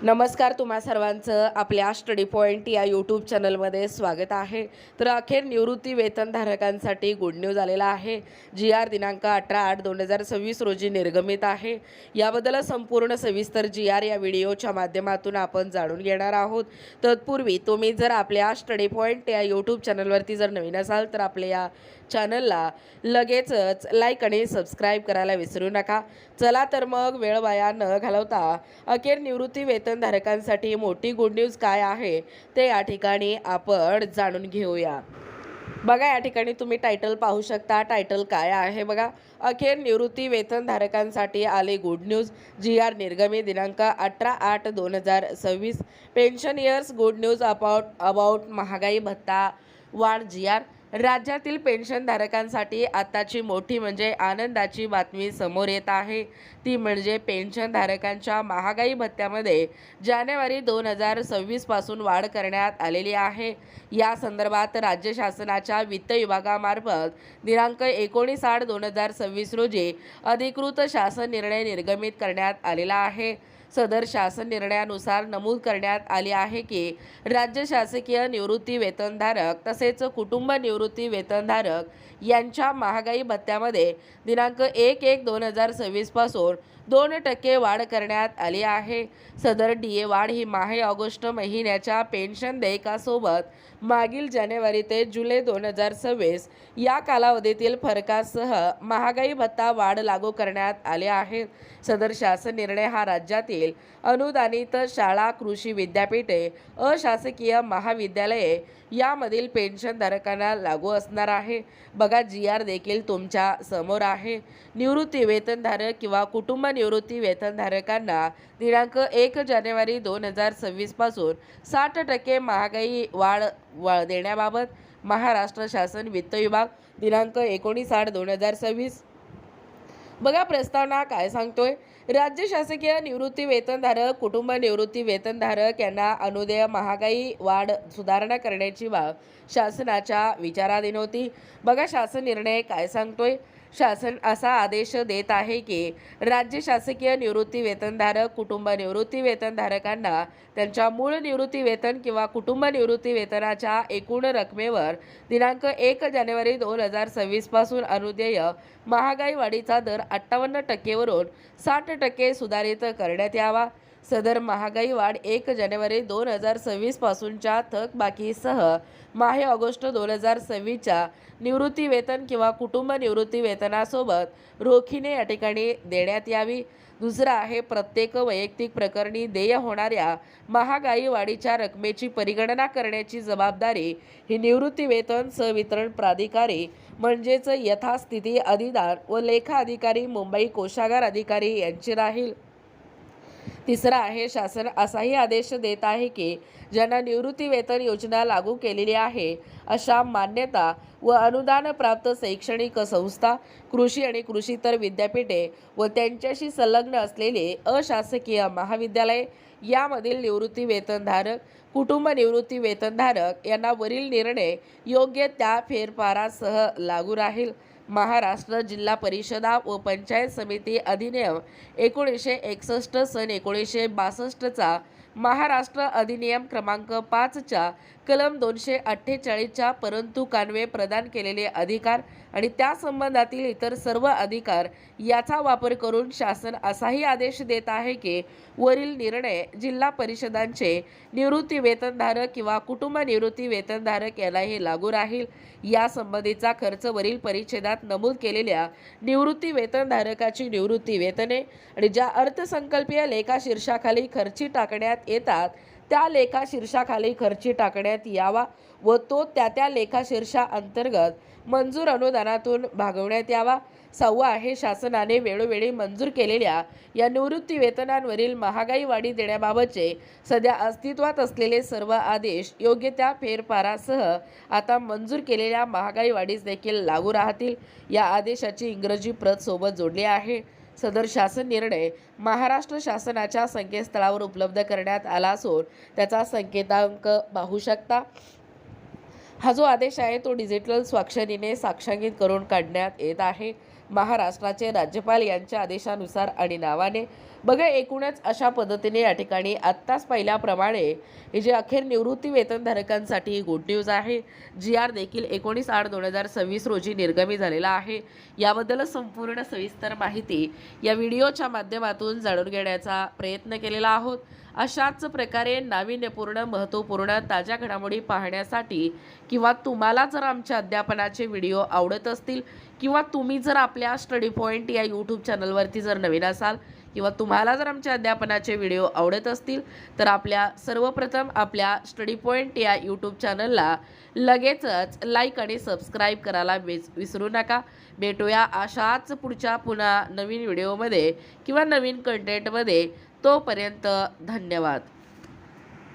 नमस्कार, तुम्हा सर्वांचं आपल्या स्टडी पॉईंट या यूट्यूब चॅनलमध्ये स्वागत आहे. तर अखेर निवृत्ती वेतनधारकांसाठी गुड न्यूज आलेला आहे. GR दिनांक 18/8/2026 रोजी निर्गमित आहे. याबद्दल संपूर्ण सविस्तर GR या व्हिडिओच्या माध्यमातून आपण जाणून घेणार आहोत. तत्पूर्वी तुम्ही जर आपल्या स्टडी पॉईंट या यूट्यूब चॅनलवरती जर नवीन असाल तर आपल्या या चॅनलला लगेचच लाईक आणि सबस्क्राईब करायला विसरू नका. चला तर मग वेळ वाया न घालवता अखेर निवृत्ती वेतनधारकांसाठी मोठी गुड न्यूज काय आहे ते या ठिकाणी आपण जाणून घेऊया. बघा, या ठिकाणी तुम्ही टायटल पाहू शकता. टायटल काय आहे बघा. अखेर निवृत्ती वेतनधारकांसाठी आले गुड न्यूज. GR निर्गमित दिनांक 18/8/2026. Pension years good news about महागाई भत्ता वाढ. GR राज्यातील पेन्शनधारकांसाठी आताची मोठी म्हणजे आनंदाची बातमी समोर येत आहे. ती म्हणजे पेन्शनधारकांच्या महागाई भत्त्यामध्ये जानेवारी 2026 पासून वाढ करण्यात आलेली आहे. या संदर्भात राज्य शासनाच्या वित्त विभागामार्फत दिनांक 19/8/2026 रोजी अधिकृत शासन निर्णय निर्गमित करण्यात आलेला आहे. सदर शासन निर्णयानुसार नमूद करण्यात आले आहे की राज्य शासकीय निवृत्ती वेतनधारक तसेच कुटुंब निवृत्ती वेतनधारक यांच्या महागाई भत्त्यामध्ये दिनांक 1/1/2026 पासून 2% वाढ करण्यात आली आहे. सदर DA वाढ ही माहे ऑगस्ट महिन्याच्या पेन्शन देयकासोबत मागील जानेवारी ते जुलै 2026 या कालावधीतील फरकासह महागाई भत्ता वाढ लागू करण्यात आले आहे. सदर शासन निर्णय हा राज्यातील अनुदानित शाळा, कृषी विद्यापीठे, अशासकीय महाविद्यालये यामधील पेन्शनधारकांना लागू असणार आहे. बघा, GR देखील तुमच्या समोर आहे. निवृत्ती वेतनधारक किंवा कुटुंब निवृत्ती वेतनधारकांना दिनांक 1 जानेवारी 2026 पासून 60% महागाई वाढ देण्याबाबत महाराष्ट्र शासन वित्त विभाग दिनांक 19/8/2026. बघा, प्रस्तावना काय सांगतोय. राज्य शासकीय निवृत्ती वेतनधारक, कुटुंब निवृत्ती वेतनधारक यांना अनुदेय महागाई वाढ सुधारणा करण्याची बाब शासनाच्या विचाराधीन होती. बघा, शासन निर्णय काय सांगतोय. शासन असा आदेश देत आहे की राज्य शासकीय निवृत्ती वेतनधारक, कुटुंब निवृत्ती वेतनधारकांना त्यांच्या मूळ निवृत्ती वेतन किंवा कुटुंब निवृत्ती वेतनाच्या एकूण रकमेवर दिनांक 1 जानेवारी 2026 पासून अनुदेय महागाई वाढीचा दर 58% वरून 60% सुधारित करण्यात यावा. सदर महागाई वाढ 1 जानेवारी 2026 पासूनच्या थकबाकीसह माहे ऑगस्ट 2026च्या निवृत्ती वेतन किंवा कुटुंब निवृत्ती वेतनासोबत रोखीने या ठिकाणी देण्यात यावी. दुसरा आहे, प्रत्येक वैयक्तिक प्रकरणी देय होणाऱ्या महागाई वाढीच्या रकमेची परिगणना करण्याची जबाबदारी ही निवृत्ती वेतन सहवितरण प्राधिकारी म्हणजेच यथास्थिती अधिदान व लेखा अधिकारी, मुंबई कोषागार अधिकारी यांची राहील. तिसरा आहे, शासन असाही आदेश देत आहे की ज्यांना निवृत्ती वेतन योजना लागू केलेली आहे अशा मान्यता व अनुदान प्राप्त शैक्षणिक संस्था, कृषी आणि कृषीतर विद्यापीठे व त्यांच्याशी संलग्न असलेले अशासकीय महाविद्यालये यामधील निवृत्ती वेतनधारक, कुटुंब निवृत्ती वेतनधारक यांना वरील निर्णय योग्य त्या फेरफारासह लागू राहील. महाराष्ट्र जिल्हा परिषदा व पंचायत समिती अधिनियम 1961 सन 1962चा महाराष्ट्र अधिनियम क्रमांक 5च्या कलम 248च्या परंतु कान्वये प्रदान केलेले अधिकार आणि त्या संबंधातील इतर सर्व अधिकार याचा वापर करून शासन असाही आदेश देत आहे की वरील निर्णय जिल्हा परिषदांचे निवृत्ती वेतनधारक किंवा कुटुंब निवृत्ती वेतनधारक यालाही लागू राहील. या संबंधीचा खर्च वरील परिच्छेदात नमूद केलेल्या निवृत्ती वेतनधारकाची निवृत्ती वेतने आणि ज्या अर्थसंकल्पीय लेखा शीर्षाखाली खर्ची टाकण्यात येतात त्या लेखा शीर्षाखाली खर्ची टाकण्यात यावा व तो त्या लेखा शीर्षा अंतर्गत मंजूर अनुदानातून भागवण्यात यावा. 6 आहे, शासनाने वेळोवेळी मंजूर केलेल्या या निवृत्ती वेतनांवरील महागाई वाढी देण्याबाबतचे सध्या अस्तित्वात असलेले सर्व आदेश योग्य त्या फेरफारासह आता मंजूर केलेल्या महागाई वाढीस देखील लागू राहतील. या आदेशाची इंग्रजी प्रत सोबत जोडली आहे. सदर शासन निर्णय महाराष्ट्र शासनाच्या संकेतस्थळावर उपलब्ध करण्यात आला असून त्याचा संकेतांक पाहू शकता. हा जो आदेश आहे तो डिजिटल स्वाक्षरीने साक्षांकित करून काढण्यात येत आहे. महाराष्ट्राचे राज्यपाल यांच्या आदेशानुसार आणि नावाने बघा, एकूणच अशा पद्धतीने या ठिकाणी आत्ताच पाहिल्याप्रमाणे हे जे अखेर निवृत्ती वेतनधारकांसाठी गुड न्यूज आहे. GR देखील 19/8/2026 रोजी निर्गमी झालेला आहे. याबद्दल संपूर्ण सविस्तर माहिती या व्हिडिओच्या माध्यमातून जाणून घेण्याचा प्रयत्न केलेला आहोत. अशाच प्रकारे नाविन्यपूर्ण, महत्त्वपूर्ण, ताज्या घडामोडी पाहण्यासाठी किंवा तुम्हाला जर आमच्या अध्यापनाचे व्हिडिओ आवडत असतील किंवा तुम्ही जर आपल्या स्टडी पॉईंट या यूट्यूब चॅनलवरती जर नवीन असाल किंवा तुम्हाला जर आमच्या अध्यापनाचे व्हिडिओ आवडत असतील तर सर्वप्रथम आपल्या स्टडी पॉईंट या यूट्यूब चॅनलला लगेचच लाईक आणि सबस्क्राईब करायला विसरू नका. भेटूया अशाच पुढच्या पुन्हा नवीन व्हिडिओमध्ये किंवा नवीन कंटेंटमध्ये. तोपर्यंत धन्यवाद.